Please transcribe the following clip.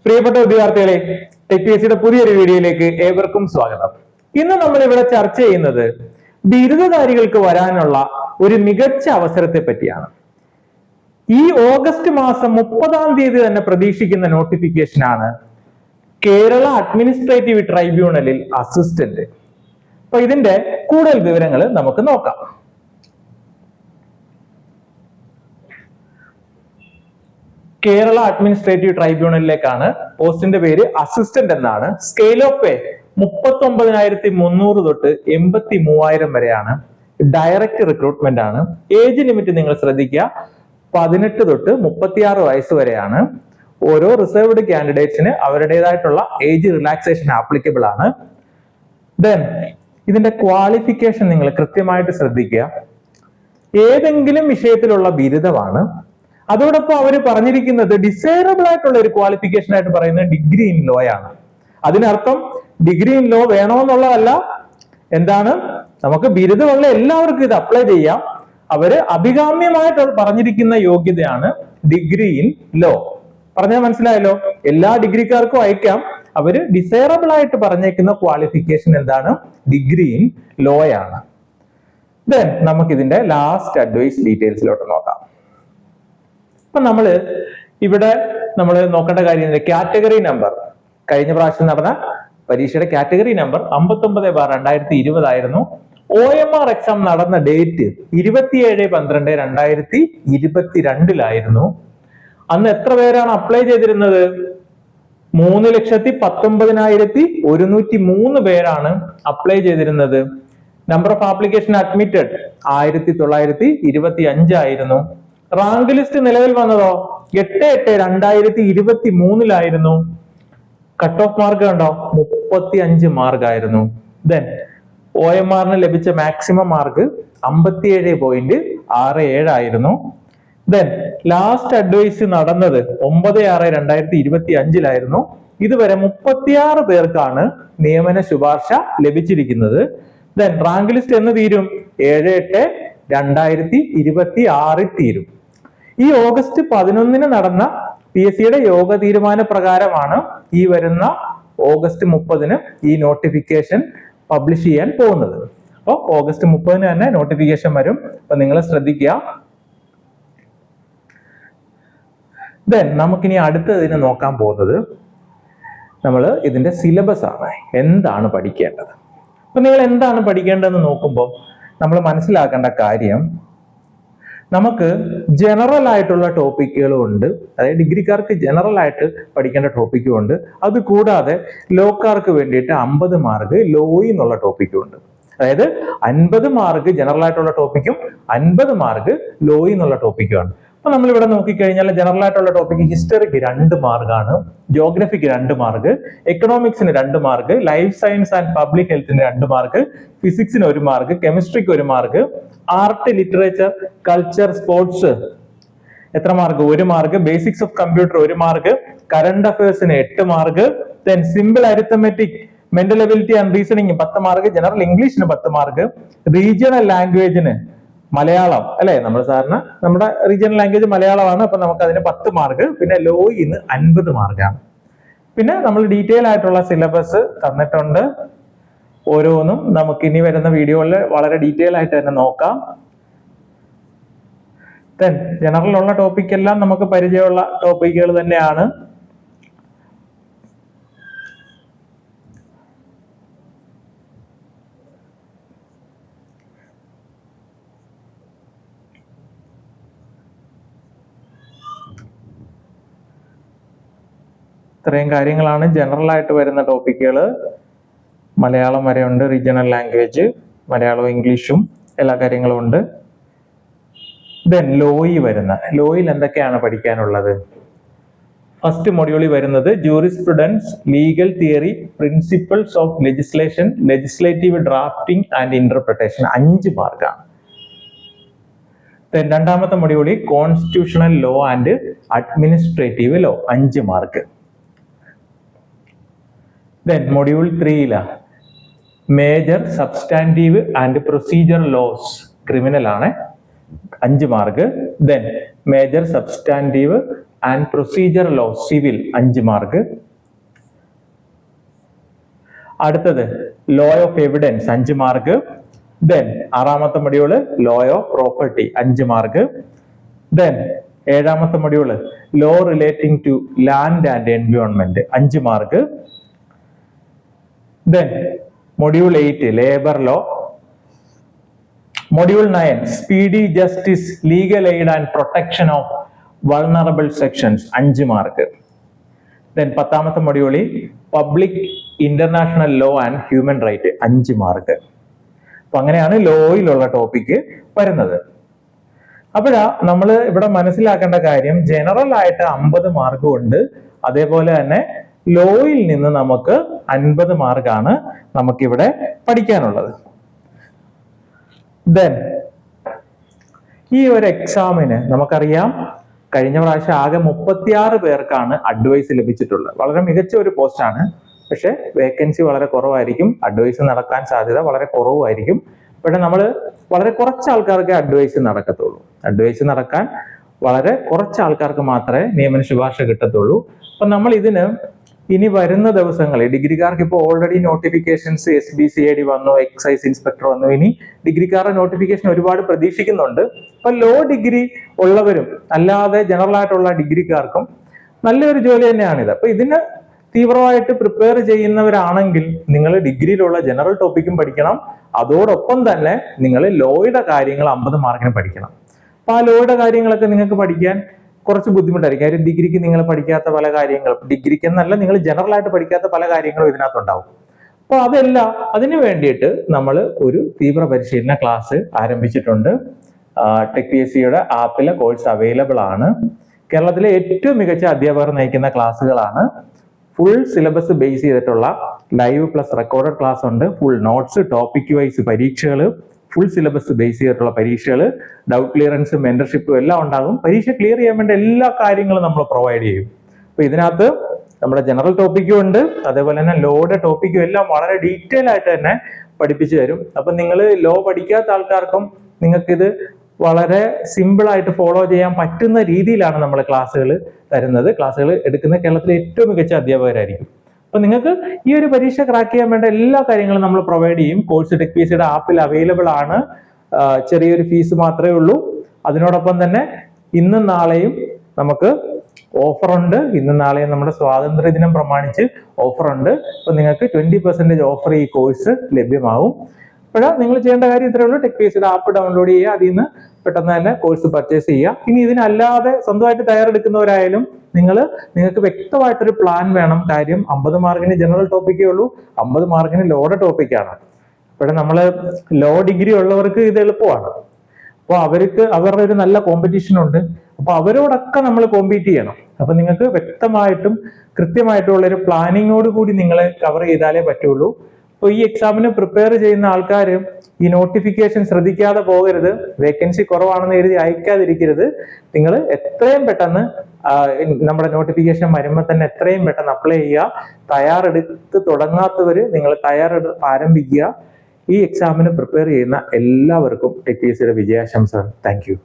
പ്രിയപ്പെട്ട വിദ്യാർത്ഥികളെ, ടെക് പിഎസ്സിയുടെ പുതിയൊരു വീഡിയോയിലേക്ക് ഏവർക്കും സ്വാഗതം. ഇന്ന് നമ്മൾ ഇവിടെ ചർച്ച ചെയ്യുന്നത് ബിരുദധാരികൾക്ക് വരാനുള്ള ഒരു മികച്ച അവസരത്തെ പറ്റിയാണ്. ഈ ഓഗസ്റ്റ് മാസം 30-ാം തീയതി തന്നെ പ്രതീക്ഷിക്കുന്ന നോട്ടിഫിക്കേഷൻ ആണ് കേരള അഡ്മിനിസ്ട്രേറ്റീവ് ട്രൈബ്യൂണലിൽ അസിസ്റ്റന്റ്. അപ്പൊ ഇതിന്റെ കൂടുതൽ വിവരങ്ങൾ നമുക്ക് നോക്കാം. കേരള അഡ്മിനിസ്ട്രേറ്റീവ് ട്രൈബ്യൂണലിലേക്കാണ്. പോസ്റ്റിന്റെ പേര് അസിസ്റ്റന്റ് എന്നാണ്. സ്കെയിൽ ഓഫ് പേ 39,300 തൊട്ട് 83,000 വരെയാണ്. ഡയറക്റ്റ് റിക്രൂട്ട്മെന്റ് ആണ്. ഏജ് ലിമിറ്റ് നിങ്ങൾ ശ്രദ്ധിക്കുക, 18 തൊട്ട് 36 വയസ്സ് വരെയാണ്. ഓരോ റിസർവ്ഡ് കാൻഡിഡേറ്റ്സിന് അവരുടേതായിട്ടുള്ള ഏജ് റിലാക്സേഷൻ ആപ്ലിക്കബിൾ ആണ്. ദെൻ ഇതിന്റെ ക്വാളിഫിക്കേഷൻ നിങ്ങൾ കൃത്യമായിട്ട് ശ്രദ്ധിക്കുക. ഏതെങ്കിലും വിഷയത്തിലുള്ള ബിരുദമാണ്. അതോടൊപ്പം അവർ പറഞ്ഞിരിക്കുന്നത് ഡിസൈറബിൾ ആയിട്ടുള്ള ഒരു ക്വാളിഫിക്കേഷൻ ആയിട്ട് പറയുന്നത് ഡിഗ്രി ഇൻ ലോ ആണ്. അതിനർത്ഥം ഡിഗ്രി ഇൻ ലോ വേണമെന്നുള്ളതല്ല. എന്താണ്, നമുക്ക് ബിരുദമുള്ള എല്ലാവർക്കും ഇത് അപ്ലൈ ചെയ്യാം. അവര് അഭികാമ്യമായിട്ട് പറഞ്ഞിരിക്കുന്ന യോഗ്യതയാണ് ഡിഗ്രി ഇൻ ലോ. പറഞ്ഞാൽ മനസ്സിലായല്ലോ, എല്ലാ ഡിഗ്രിക്കാർക്കും അയക്കാം. അവര് ഡിസൈറബിൾ ആയിട്ട് പറഞ്ഞേക്കുന്ന ക്വാളിഫിക്കേഷൻ എന്താണ്? ഡിഗ്രി ഇൻ ലോ ആണ്. ദെൻ നമുക്ക് ഇതിന്റെ ലാസ്റ്റ് അഡ്വൈസ് ഡീറ്റെയിൽസിലോട്ട് നോക്കാം. ഇപ്പൊ ഇവിടെ നമ്മൾ നോക്കേണ്ട കാര്യം, കാറ്റഗറി നമ്പർ കഴിഞ്ഞ പ്രാവശ്യം നടന്ന പരീക്ഷയുടെ കാറ്റഗറി നമ്പർ 59/2020 ആയിരുന്നു. OMR എക്സാം നടന്ന ഡേറ്റ് 27/12/2022 അന്ന് എത്ര പേരാണ് അപ്ലൈ ചെയ്തിരുന്നത്? 3,19,103 പേരാണ് അപ്ലൈ ചെയ്തിരുന്നത്. നമ്പർ ഓഫ് ആപ്ലിക്കേഷൻ അഡ്മിറ്റഡ് 1925 ആയിരുന്നു. റാങ്ക് ലിസ്റ്റ് നിലവിൽ വന്നതോ 8/8/2023 കട്ട് ഓഫ് മാർക്ക് കണ്ടോ 35 മാർക്ക് ആയിരുന്നു. ദെൻ OMR ലഭിച്ച മാക്സിമം മാർക്ക് 57.67 ആയിരുന്നു. ദെൻ ലാസ്റ്റ് അഡ്വൈസ് നടന്നത് 9/6/2025 ഇതുവരെ 36 പേർക്കാണ് നിയമന ശുപാർശ ലഭിച്ചിരിക്കുന്നത്. ദെൻ റാങ്ക് ലിസ്റ്റ് എന്ന് തീരും? 7/8/2026 തീരും. ഈ ഓഗസ്റ്റ് 11 നടന്ന PSCയുടെ യോഗ തീരുമാന പ്രകാരമാണ് ഈ വരുന്ന ഓഗസ്റ്റ് 30 ഈ നോട്ടിഫിക്കേഷൻ പബ്ലിഷ് ചെയ്യാൻ പോകുന്നത്. അപ്പോൾ ഓഗസ്റ്റ് 30 തന്നെ നോട്ടിഫിക്കേഷൻ വരും. അപ്പൊ നിങ്ങൾ ശ്രദ്ധിക്കുക. ദെൻ നമുക്കിനി അടുത്തതിന് നോക്കാൻ പോകുന്നത് നമ്മൾ ഇതിന്റെ സിലബസ് ആണ്. എന്താണ് പഠിക്കേണ്ടത്? അപ്പൊ നിങ്ങൾ എന്താണ് പഠിക്കേണ്ടതെന്ന് നോക്കുമ്പോൾ നമ്മൾ മനസ്സിലാക്കേണ്ട കാര്യം, നമുക്ക് ജനറൽ ആയിട്ടുള്ള ടോപ്പിക്കുകളും ഉണ്ട്. അതായത് ഡിഗ്രിക്കാർക്ക് ജനറൽ ആയിട്ട് പഠിക്കേണ്ട ടോപ്പിക്കും ഉണ്ട്. അത് കൂടാതെ ലോക്കാർക്ക് വേണ്ടിയിട്ട് 50 മാർക്ക് ലോയിൽ നിന്നുള്ള ടോപ്പിക്കും ഉണ്ട്. അതായത് 50 മാർക്ക് ജനറൽ ആയിട്ടുള്ള ടോപ്പിക്കും 50 മാർക്ക് ലോയിൽ നിന്നുള്ള ടോപ്പിക്കുമാണ്. അപ്പൊ നമ്മൾ ഇവിടെ നോക്കിക്കഴിഞ്ഞാൽ ജനറൽ ആയിട്ടുള്ള ടോപ്പിക്ക് ഹിസ്റ്ററിക്ക് 2 മാർക്കാണ്, ജോഗ്രഫിക്ക് 2 മാർക്ക്, എക്കണോമിക്സിന് 2 mark, life science and public ഹെൽത്തിന് 2 മാർക്ക്, ഫിസിക്സിന് 1 മാർക്ക്, കെമിസ്ട്രിക്ക് 1 mark, art, literature, culture, sports എത്ര mark? 1 mark, basics of computer 1 mark, current അഫയേഴ്സിന് 8 mark, then simple arithmetic, mental ability and reasoning 10 mark, general ഇംഗ്ലീഷിന് 10 മാർക്ക്, റീജിയണൽ ലാംഗ്വേജിന് മലയാളം അല്ലെ, നമ്മൾ സാറിന് നമ്മുടെ റീജിയണൽ ലാംഗ്വേജ് മലയാളമാണ്. അപ്പൊ നമുക്ക് അതിന് 10 മാർക്ക്, പിന്നെ ലോയിന്ന് 50 മാർക്കാണ്. പിന്നെ നമ്മൾ ഡീറ്റെയിൽ ആയിട്ടുള്ള സിലബസ് തന്നിട്ടുണ്ട്. ഓരോന്നും നമുക്ക് ഇനി വരുന്ന വീഡിയോകളിൽ വളരെ ഡീറ്റെയിൽ ആയിട്ട് തന്നെ നോക്കാം. ദെൻ ജനറൽ ഉള്ള ടോപ്പിക് എല്ലാം നമുക്ക് പരിചയമുള്ള ടോപ്പിക്കുകൾ തന്നെയാണ്. ഇത്രയും കാര്യങ്ങളാണ് ജനറൽ ആയിട്ട് വരുന്ന ടോപ്പിക്കുകൾ. മലയാളം വരെ ഉണ്ട്, റീജിയണൽ ലാംഗ്വേജ് മലയാളവും ഇംഗ്ലീഷും എല്ലാ കാര്യങ്ങളും ഉണ്ട്. ദെൻ ലോയിൽ എന്തൊക്കെയാണ് പഠിക്കാനുള്ളത്? ഫസ്റ്റ് മൊഡ്യൂളിൽ വരുന്നത് jurisprudence, legal theory, principles of legislation, legislative drafting and interpretation 5 മാർക്കാണ്. ദെൻ രണ്ടാമത്തെ മൊഡ്യൂളിൽ constitutional law and administrative law 5 mark. Then module 3 major substantive and procedure laws, criminal ആണ്, 5 mark. Then major substantive and procedure law civil 5 mark. അടുത്തത് law of evidence 5 mark. Then 6ാമത്തെ module law of property 5 mark. Then 7ാമത്തെ module law relating to land and environment 5 mark. Then module 8 labour law. Module 9 speedy justice, legal aid and protection of vulnerable sections 5 mark. Then 10ാമത്തെ മൊഡ്യൂളിൽ public international law and human right 5 mark. അപ്പൊ അങ്ങനെയാണ് ലോയിലുള്ള topic വരുന്നത്. അപ്പോഴാ നമ്മൾ ഇവിടെ മനസ്സിലാക്കേണ്ട കാര്യം, ജനറൽ ആയിട്ട് 50 മാർക്കും ഉണ്ട്, അതേപോലെ തന്നെ ലോയിൽ നിന്ന് നമുക്ക് 50 മാർക്കാണ് നമുക്കിവിടെ പഠിക്കാനുള്ളത്. ദെൻ ഈ ഒരു എക്സാമിന് നമുക്കറിയാം കഴിഞ്ഞ പ്രാവശ്യം ആകെ 36 പേർക്കാണ് അഡ്വൈസ് ലഭിച്ചിട്ടുള്ളത്. വളരെ മികച്ച ഒരു പോസ്റ്റാണ്. പക്ഷെ വേക്കൻസി വളരെ കുറവായിരിക്കും, അഡ്വൈസ് നടക്കാൻ സാധ്യത വളരെ കുറവായിരിക്കും. പക്ഷെ നമ്മൾ വളരെ കുറച്ച് ആൾക്കാർക്ക് അഡ്വൈസ് നടക്കത്തുള്ളൂ. അഡ്വൈസ് നടക്കാൻ വളരെ കുറച്ച് ആൾക്കാർക്ക് മാത്രമേ നിയമന ശുപാർശ കിട്ടത്തുള്ളൂ. അപ്പൊ നമ്മൾ ഇതിന് ഇനി വരുന്ന ദിവസങ്ങളിൽ ഡിഗ്രിക്കാർക്ക് ഇപ്പോൾ ഓൾറെഡി നോട്ടിഫിക്കേഷൻസ് SBCID വന്നു, എക്സൈസ് ഇൻസ്പെക്ടർ വന്നു, ഇനി ഡിഗ്രിക്കാരുടെ നോട്ടിഫിക്കേഷൻ ഒരുപാട് പ്രതീക്ഷിക്കുന്നുണ്ട്. അപ്പൊ ലോ ഡിഗ്രി ഉള്ളവരും അല്ലാതെ ജനറൽ ആയിട്ടുള്ള ഡിഗ്രിക്കാർക്കും നല്ലൊരു ജോലി തന്നെയാണിത്. അപ്പൊ ഇതിന് തീവ്രമായിട്ട് പ്രിപ്പയർ ചെയ്യുന്നവരാണെങ്കിൽ നിങ്ങൾ ഡിഗ്രിയിലുള്ള ജനറൽ ടോപ്പിക്കും പഠിക്കണം, അതോടൊപ്പം തന്നെ നിങ്ങൾ ലോയുടെ കാര്യങ്ങൾ 50 മാർക്കിന് പഠിക്കണം. അപ്പൊ ആ ലോയുടെ കാര്യങ്ങളൊക്കെ നിങ്ങൾക്ക് പഠിക്കാൻ കുറച്ച് ബുദ്ധിമുട്ടായിരിക്കും. കാര്യം ഡിഗ്രിക്ക് നിങ്ങൾ പഠിക്കാത്ത പല കാര്യങ്ങളും, ഡിഗ്രിക്ക് എന്നല്ല നിങ്ങൾ ജനറൽ ആയിട്ട് പഠിക്കാത്ത പല കാര്യങ്ങളും ഇതിനകത്തുണ്ടാവും. അപ്പൊ അതെല്ലാം അതിനു വേണ്ടിയിട്ട് നമ്മൾ ഒരു തീവ്ര പരിശീലന ക്ലാസ് ആരംഭിച്ചിട്ടുണ്ട്. ടെക് PSCയുടെ ആപ്പിലെ കോഴ്സ് അവൈലബിൾ ആണ്. കേരളത്തിലെ ഏറ്റവും മികച്ച അധ്യാപകർ നയിക്കുന്ന ക്ലാസ്സുകളാണ്. ഫുൾ സിലബസ് ബേസ് ചെയ്തിട്ടുള്ള ലൈവ് പ്ലസ് റെക്കോർഡഡ് ക്ലാസ് ഉണ്ട്. ഫുൾ നോട്ട്സ്, ടോപ്പിക് വൈസ് പരീക്ഷകൾ, ഫുൾ സിലബസ് ബേസ് ചെയ്തിട്ടുള്ള പരീക്ഷകൾ, ഡൗട്ട് ക്ലിയറൻസ്, മെന്റർഷിപ്പും എല്ലാം ഉണ്ടാകും. പരീക്ഷ ക്ലിയർ ചെയ്യാൻ വേണ്ട എല്ലാ കാര്യങ്ങളും നമ്മൾ പ്രൊവൈഡ് ചെയ്യും. അപ്പൊ ഇതിനകത്ത് നമ്മുടെ ജനറൽ ടോപ്പിക്കും ഉണ്ട്, അതേപോലെ തന്നെ ലോയുടെ ടോപ്പിക്കും എല്ലാം വളരെ ഡീറ്റെയിൽ ആയിട്ട് തന്നെ പഠിപ്പിച്ചു തരും. അപ്പൊ നിങ്ങൾ ലോ പഠിക്കാത്ത ആൾക്കാർക്കും നിങ്ങൾക്കിത് വളരെ സിമ്പിൾ ആയിട്ട് ഫോളോ ചെയ്യാൻ പറ്റുന്ന രീതിയിലാണ് നമ്മൾ ക്ലാസ്സുകൾ തരുന്നത്. ക്ലാസ്സുകൾ എടുക്കുന്ന കേരളത്തിലെ ഏറ്റവും മികച്ച അധ്യാപകരായിരിക്കും. അപ്പൊ നിങ്ങൾക്ക് ഈ ഒരു പരീക്ഷ ക്രാക്ക് ചെയ്യാൻ വേണ്ട എല്ലാ കാര്യങ്ങളും നമ്മൾ പ്രൊവൈഡ് ചെയ്യും. കോഴ്സ് ടെക് PSCയുടെ ആപ്പിൽ അവൈലബിൾ ആണ്. ചെറിയൊരു ഫീസ് മാത്രമേ ഉള്ളൂ. അതിനോടൊപ്പം തന്നെ ഇന്നും നാളെയും നമുക്ക് ഓഫറുണ്ട്. ഇന്നും നാളെയും നമ്മുടെ സ്വാതന്ത്ര്യ ദിനം പ്രമാണിച്ച് ഓഫറുണ്ട്. അപ്പൊ നിങ്ങൾക്ക് 20% ഓഫർ ഈ കോഴ്സ് ലഭ്യമാവും. അപ്പോൾ നിങ്ങൾ ചെയ്യേണ്ട കാര്യം ഇത്രയേ ഉള്ളൂ. ടെക് PSCയുടെ ആപ്പ് ഡൗൺലോഡ് ചെയ്യുക, അതിൽ നിന്ന് പെട്ടെന്ന് തന്നെ കോഴ്സ് പർച്ചേസ് ചെയ്യുക. ഇനി ഇതിനല്ലാതെ സ്വന്തമായിട്ട് തയ്യാറെടുക്കുന്നവരായാലും നിങ്ങൾക്ക് വ്യക്തമായിട്ടൊരു പ്ലാൻ വേണം. കാര്യം 50 മാർക്കിന് ജനറൽ ടോപ്പിക്കേ ഉള്ളൂ, 50 മാർക്കിന് ലോയുടെ ടോപ്പിക്കാണ്. അപ്പോൾ നമ്മൾ ലോ ഡിഗ്രി ഉള്ളവർക്ക് ഇത് എളുപ്പമാണ്. അപ്പോൾ അവരുടെ ഒരു നല്ല കോമ്പറ്റീഷൻ ഉണ്ട്. അപ്പൊ അവരോടൊക്കെ നമ്മൾ കോമ്പീറ്റ് ചെയ്യണം. അപ്പൊ നിങ്ങൾക്ക് വ്യക്തമായിട്ടും കൃത്യമായിട്ടുള്ള ഒരു പ്ലാനിങ്ങോട് കൂടി നിങ്ങൾ കവർ ചെയ്താലേ പറ്റുള്ളൂ. അപ്പൊ ഈ എക്സാമിന് പ്രിപ്പയർ ചെയ്യുന്ന ആൾക്കാർ ഈ നോട്ടിഫിക്കേഷൻ ശ്രദ്ധിക്കാതെ പോകരുത്. വേക്കൻസി കുറവാണെന്ന് എഴുതി അയക്കാതിരിക്കരുത്. നിങ്ങൾ എത്രയും പെട്ടെന്ന് നമ്മുടെ നോട്ടിഫിക്കേഷൻ വരുമ്പോൾ തന്നെ എത്രയും പെട്ടെന്ന് അപ്ലൈ ചെയ്യുക. തയ്യാറെടുത്ത് തുടങ്ങാത്തവര് നിങ്ങൾ തയ്യാറെടുപ്പ് ആരംഭിക്കുക. ഈ എക്സാമിന് പ്രിപ്പയർ ചെയ്യുന്ന എല്ലാവർക്കും ടെക് PSCയുടെ വിജയാശംസകൾ. Thank U.